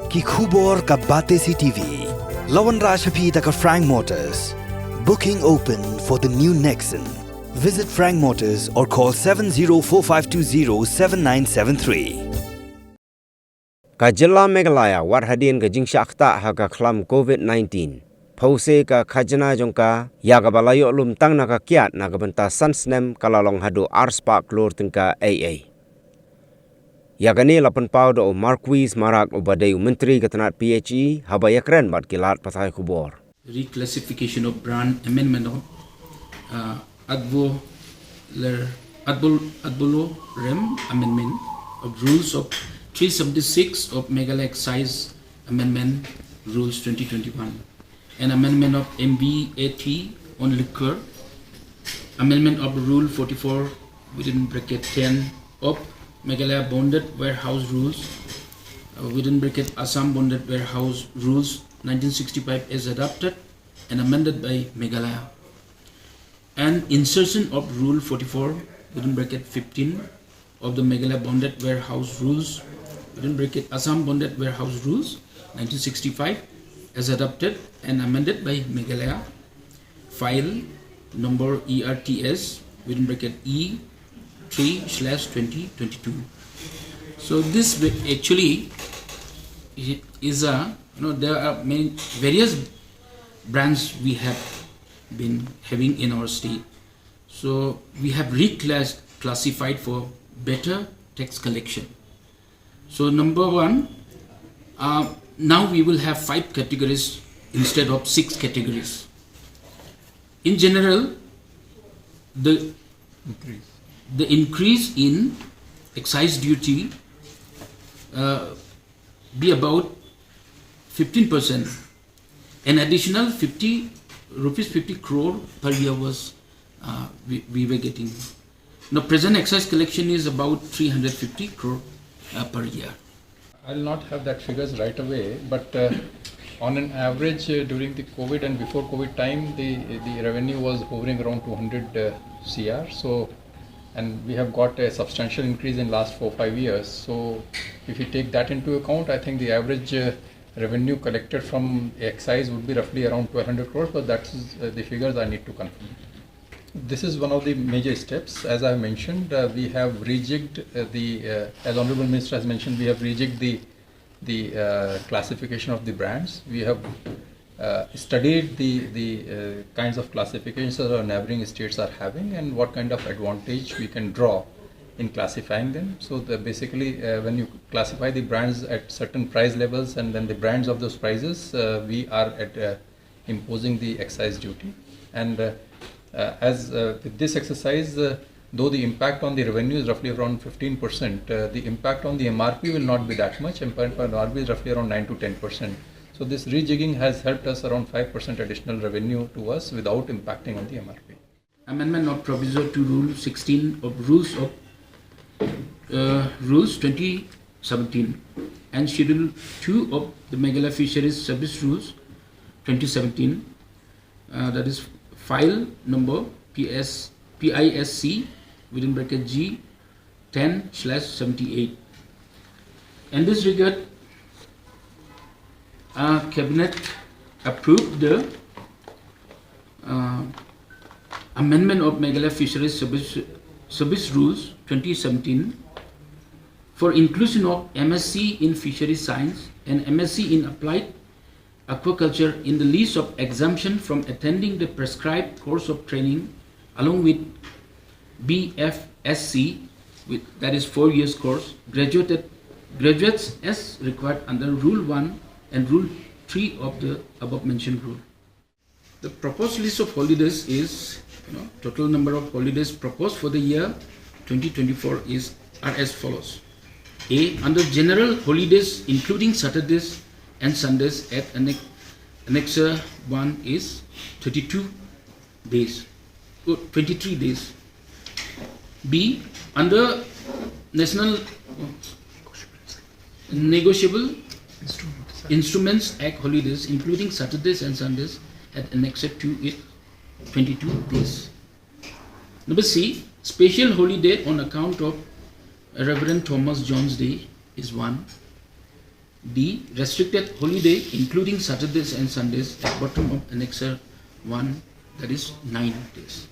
ki khubor ka bate si TV. Lawan Rashapi taka Frank Motors. Booking open for the new Nexon. Visit Frank Motors or call 7045207973. Kajilla Megalaya warhadin ka jingshakta haka klam COVID-19. Pause ka Khajna jongka yagabalayo lumtang nakakiat nakabenta Snem kalalong hadu Spah Klur tingka AA. Yagani lapan pau do Marquis Marak ubadai Menteri Ketenat PHE habayakren bat kilat patai kubor. Reclassification of brand amendment of Adbolo Rem amendment of rules of 376 of Meghalaya Excise Amendment Rules 2021. An amendment of MBAT on liquor, amendment of Rule 44 within bracket 10 of Meghalaya Bonded Warehouse Rules within bracket Assam Bonded Warehouse Rules 1965 as adopted and amended by Meghalaya, and insertion of Rule 44 within bracket 15 of the Meghalaya Bonded Warehouse Rules within bracket Assam Bonded Warehouse Rules 1965 as adopted and amended by Meghalaya, file number ERTS within bracket E3/2022. So this actually is there are many various brands we have been having in our state. So we have reclassified for better tax collection. So number one, now we will have 5 categories instead of 6 categories. In general, the increase in excise duty be about 15%. An additional 50 crore per year was we were getting. Now present excise collection is about 350 crore per year. I'll not have that figures right away, but on an average during the COVID and before COVID time, the revenue was hovering around 200 CR. So, and we have got a substantial increase in last 4-5 years. So, if you take that into account, I think the average revenue collected from excise would be roughly around 1200 crores, but that's the figures I need to confirm. This is one of the major steps. As I mentioned, we have rejigged as Honorable Minister has mentioned, we have rejigged the classification of the brands. We have studied the kinds of classifications that our neighboring states are having and what kind of advantage we can draw in classifying them. So basically, when you classify the brands at certain price levels and then the brands of those prices, we are at imposing the excise duty. And with this exercise, though the impact on the revenue is roughly around 15%, the impact on the MRP will not be that much. Impact on MRP is roughly around 9 to 10%. So this rejigging has helped us around 5% additional revenue to us without impacting on the MRP. Amendment of proviso to Rule 16 of Rules 2017 and Schedule 2 of the Meghalaya Fisheries Service Rules 2017, that is file number PISC within bracket G 10/78. In this regard, Cabinet approved the amendment of Meghalaya Fisheries Service Rules 2017 for inclusion of MSc in Fisheries Science and MSc in Applied Aquaculture in the list of exemption from attending the prescribed course of training along with BFSC, that is 4 years course, graduates as required under Rule 1 and Rule 3 of the above mentioned rule. The proposed list of holidays is, total number of holidays proposed for the year 2024 are as follows. A. Under general holidays including Saturdays and Sundays at Annexure 1 is 23 days. B. Under National Negotiable Instruments Act holidays including Saturdays and Sundays at Annexure 2 is 22 days. Number C. Special holiday on account of Reverend Thomas John's Day is 1. D. Restricted holiday including Saturdays and Sundays at bottom of Annexure 1, that is 9 days.